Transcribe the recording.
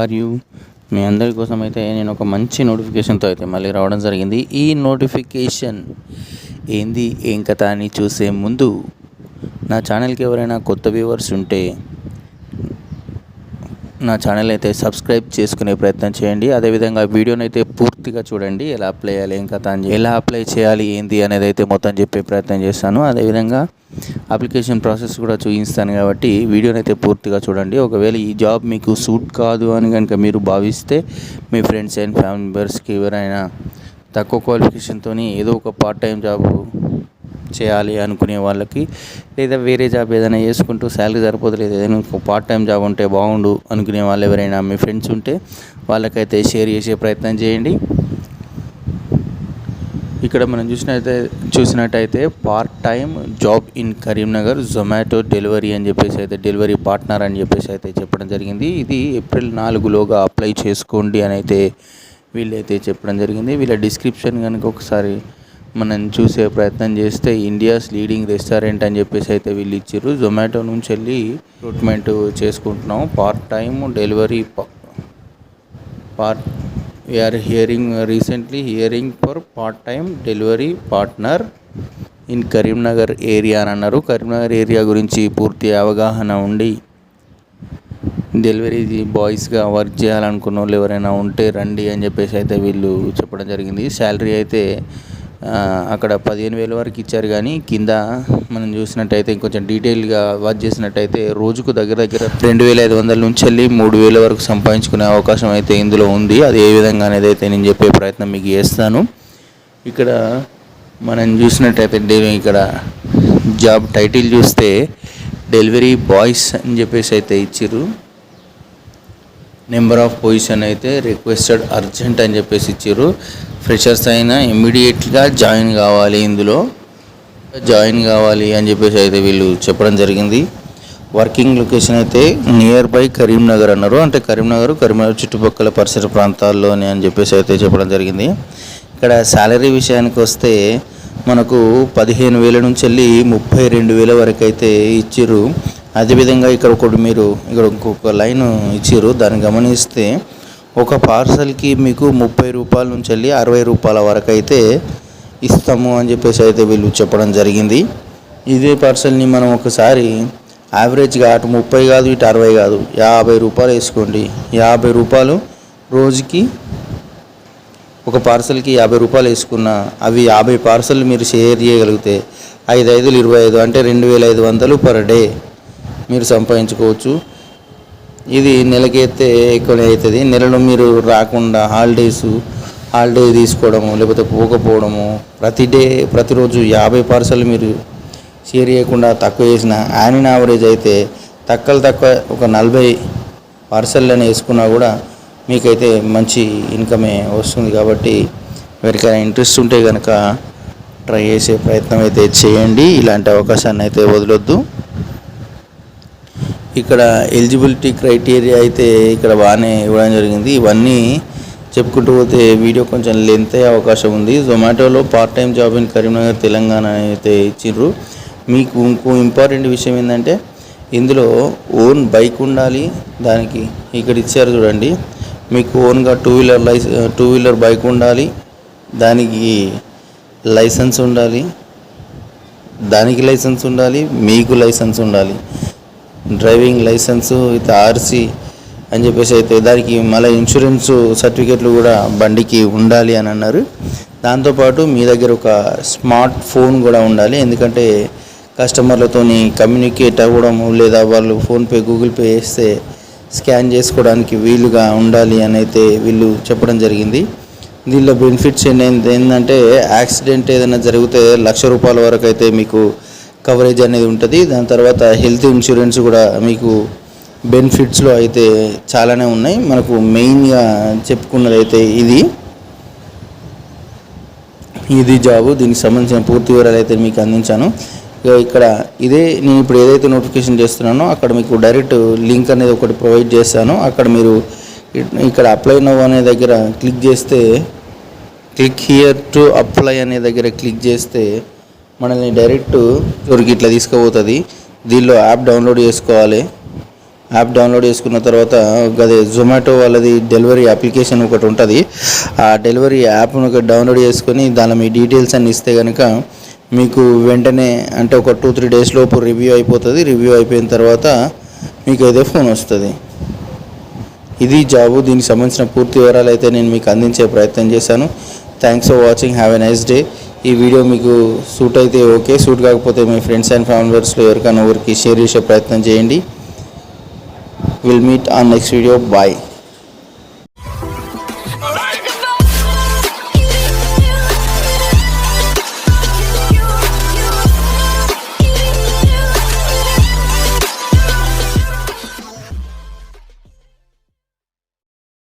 Are you? మీ అందరి కోసం అయితే నేను ఒక మంచి నోటిఫికేషన్తో అయితే మళ్ళీ రావడం జరిగింది. ఈ నోటిఫికేషన్ ఏంది ఏం కథ అని చూసే ముందు నా ఛానల్కి ఎవరైనా కొత్త వ్యూవర్స్ ఉంటే నా ఛానల్ అయితే సబ్స్క్రైబ్ చేసుకునే ప్రయత్నం చేయండి. అదేవిధంగా వీడియోని అయితే పూర్తిగా చూడండి. ఎలా అప్లై చేయాలి, ఏం కథ అని, ఎలా అప్లై చేయాలి ఏంది అనేది అయితే మొత్తం చెప్పే ప్రయత్నం చేస్తాను. అదేవిధంగా అప్లికేషన్ ప్రాసెస్ కూడా చూపిస్తాను కాబట్టి వీడియోని అయితే పూర్తిగా చూడండి. ఒకవేళ ఈ జాబ్ మీకు సూట్ కాదు అని కనుక మీరు భావిస్తే మీ ఫ్రెండ్స్ అండ్ ఫ్యామిలీ మెంబర్స్కి ఎవరైనా తక్కువ క్వాలిఫికేషన్తో ఏదో ఒక పార్ట్ టైం జాబ్ చేయాలి అనుకునే వాళ్ళకి, లేదా వేరే జాబ్ ఏదైనా చేసుకుంటూ శాలరీ సరిపోతలేదు, ఏదైనా పార్ట్ టైం జాబ్ ఉంటే బాగుండు అనుకునే వాళ్ళు ఎవరైనా మీ ఫ్రెండ్స్ ఉంటే వాళ్ళకైతే షేర్ చేసే ప్రయత్నం చేయండి. ఇక్కడ మనం చూసినట్టయితే part time job in Karimnagar Zomato delivery అని చెప్పేసి అయితే డెలివరీ పార్ట్నర్ అని చెప్పేసి అయితే చెప్పడం జరిగింది. ఇది ఏప్రిల్ 4లోగా అప్లై చేసుకోండి అని అయితే వీళ్ళైతే చెప్పడం జరిగింది. వీళ్ళ డిస్క్రిప్షన్ కనుక ఒకసారి మనం చూసే ప్రయత్నం చేస్తే ఇండియాస్ లీడింగ్ రెస్టారెంట్ అని చెప్పేసి అయితే వీళ్ళు ఇచ్చారు. జొమాటో నుంచి వెళ్ళి రిక్రూట్మెంట్ చేసుకుంటున్నాం. Part time delivery we recently hearing for part time delivery partner in Karimnagar area అని అన్నారు. కరీంనగర్ ఏరియా గురించి పూర్తి అవగాహన ఉండి డెలివరీ బాయ్స్గా వర్క్ చేయాలనుకున్న వాళ్ళు ఎవరైనా ఉంటే రండి అని చెప్పేసి అయితే వీళ్ళు చెప్పడం జరిగింది. శాలరీ అయితే అక్కడ 15,000 వరకు ఇచ్చారు, కానీ కింద మనం చూసినట్టయితే ఇంకొంచెం డీటెయిల్గా వర్క్ చేసినట్టయితే రోజుకు దగ్గర 2,500 నుంచి వెళ్ళి 3,000 వరకు సంపాదించుకునే అవకాశం అయితే ఇందులో ఉంది. అది ఏ విధంగా అనేది అయితే నేను చెప్పే ప్రయత్నం మీకు చేస్తాను. ఇక్కడ మనం చూసినట్టయితే ఇక్కడ జాబ్ టైటిల్ చూస్తే డెలివరీ బాయ్స్ అని చెప్పేసి అయితే ఇచ్చారు. నెంబర్ ఆఫ్ పొజిషన్ అయితే రిక్వెస్టెడ్ అర్జెంట్ అని చెప్పేసి ఇచ్చారు. ఫ్రెషర్స్ అయినా ఇమ్మీడియట్గా జాయిన్ కావాలి, ఇందులో జాయిన్ కావాలి అని చెప్పేసి అయితే వీళ్ళు చెప్పడం జరిగింది. వర్కింగ్ లొకేషన్ అయితే నియర్ బై కరీంనగర్ అన్నారు. అంటే కరీంనగర్ చుట్టుపక్కల పరిసర ప్రాంతాల్లోనే అని చెప్పేసి అయితే చెప్పడం జరిగింది. ఇక్కడ శాలరీ విషయానికి వస్తే మనకు 15,000 నుంచి వెళ్ళి 32,000 వరకు అయితే ఇచ్చారు. అదేవిధంగా ఇక్కడ ఇంకొక లైన్ ఇచ్చారు. దాన్ని గమనిస్తే ఒక పార్సల్కి మీకు 30 రూపాయల నుంచి వెళ్ళి 60 రూపాయల వరకు అయితే ఇస్తాము అని చెప్పేసి అయితే వీళ్ళు చెప్పడం జరిగింది. ఇదే పార్సల్ని మనం ఒకసారి యావరేజ్గా అటు 30 కాదు ఇటు 60 కాదు 50 రూపాయలు వేసుకోండి. 50 రూపాయలు రోజుకి ఒక పార్సల్కి 50 రూపాయలు వేసుకున్న అవి 50 పార్సల్ మీరు షేర్ చేయగలిగితే 5×5 = 25, అంటే 2,500 పర్ డే మీరు సంపాదించుకోవచ్చు. ఇది నెలకి అయితే ఎక్కువనే అవుతుంది. నెలలో మీరు రాకుండా హాలిడే తీసుకోవడము, లేకపోతే పోకపోవడము, ప్రతిరోజు 50 పార్సల్ మీరు షేర్ చేయకుండా తక్కువ చేసిన యాన్యువల్ యావరేజ్ అయితే తక్కువ ఒక 40 పార్సల్లని వేసుకున్నా కూడా మీకైతే మంచి ఇన్కమే వస్తుంది. కాబట్టి ఎవరికైనా ఇంట్రెస్ట్ ఉంటే కనుక ట్రై చేసే ప్రయత్నం అయితే చేయండి. ఇలాంటి అవకాశాన్ని అయితే వదలొద్దు. ఇక్కడ ఎలిజిబిలిటీ క్రైటీరియా అయితే ఇక్కడ బాగానే ఇవ్వడం జరిగింది. ఇవన్నీ చెప్పుకుంటూ పోతే వీడియో కొంచెం లెంత్ అయ్యే అవకాశం ఉంది. జొమాటోలో part time job in Karimnagar Telangana అయితే ఇచ్చిండ్రు. మీకు ఇంకో ఇంపార్టెంట్ విషయం ఏంటంటే ఇందులో ఓన్ బైక్ ఉండాలి. దానికి ఇక్కడ ఇచ్చారు చూడండి, మీకు ఓన్గా టూ వీలర్ బైక్ ఉండాలి, దానికి లైసెన్స్ ఉండాలి, మీకు లైసెన్స్ ఉండాలి, డ్రైవింగ్ లైసెన్సు విత్ ఆర్సీ అని చెప్పేసి అయితే దానికి మళ్ళీ ఇన్సూరెన్స్ సర్టిఫికేట్లు కూడా బండికి ఉండాలి అని అన్నారు. దాంతోపాటు మీ దగ్గర ఒక స్మార్ట్ ఫోన్ కూడా ఉండాలి, ఎందుకంటే కస్టమర్లతో కమ్యూనికేట్ అవ్వడము, లేదా వాళ్ళు ఫోన్పే గూగుల్ పే చేస్తే స్కాన్ చేసుకోవడానికి వీలుగా ఉండాలి అని అయితే వీళ్ళు చెప్పడం జరిగింది. దీనిలో బెనిఫిట్స్ ఏంటంటే యాక్సిడెంట్ ఏదైనా జరిగితే 1,00,000 రూపాయల వరకు అయితే మీకు కవరేజ్ అనేది ఉంటుంది. దాని తర్వాత హెల్త్ ఇన్సూరెన్స్ కూడా మీకు బెనిఫిట్స్లో అయితే చాలానే ఉన్నాయి. మనకు మెయిన్గా చెప్పుకున్నది అయితే ఇది జాబు. దీనికి సంబంధించిన పూర్తి వివరాలు అయితే మీకు అందించాను. ఇక్కడ నేను ఇప్పుడు ఏదైతే నోటిఫికేషన్ చేస్తున్నానో అక్కడ మీకు డైరెక్ట్ లింక్ అనేది ఒకటి ప్రొవైడ్ చేస్తాను. అక్కడ మీరు ఇక్కడ అప్లై నౌ అనే దగ్గర క్లిక్ చేస్తే, క్లిక్ హియర్ టు అప్లై అనే దగ్గర క్లిక్ చేస్తే మనల్ని డైరెక్ట్ ఇట్లా తీసుకుపోతుంది. దీనిలో యాప్ డౌన్లోడ్ చేసుకోవాలి. యాప్ డౌన్లోడ్ చేసుకున్న తర్వాత అదే జొమాటో వాళ్ళది డెలివరీ అప్లికేషన్ ఒకటి ఉంటుంది. ఆ డెలివరీ యాప్ను డౌన్లోడ్ చేసుకొని దానిలో మీ డీటెయిల్స్ అన్ని ఇస్తే కనుక మీకు వెంటనే అంటే ఒక 2-3 డేస్ లోపు రివ్యూ అయిపోతుంది. రివ్యూ అయిపోయిన తర్వాత మీకు అయితే ఫోన్ వస్తుంది. ఇది జాబు. దీనికి సంబంధించిన పూర్తి వివరాలు అయితే నేను మీకు అందించే ప్రయత్నం చేశాను. Thanks for watching. Have a nice day. ఈ వీడియో మీకు సూట్ అయితే ఓకే, సూట్ కాకపోతే మీ ఫ్రెండ్స్ అండ్ ఫ్యామిలీస్లో ఎవరికైనా షేర్ చేసే ప్రయత్నం చేయండి. Will meet on next video. Bye.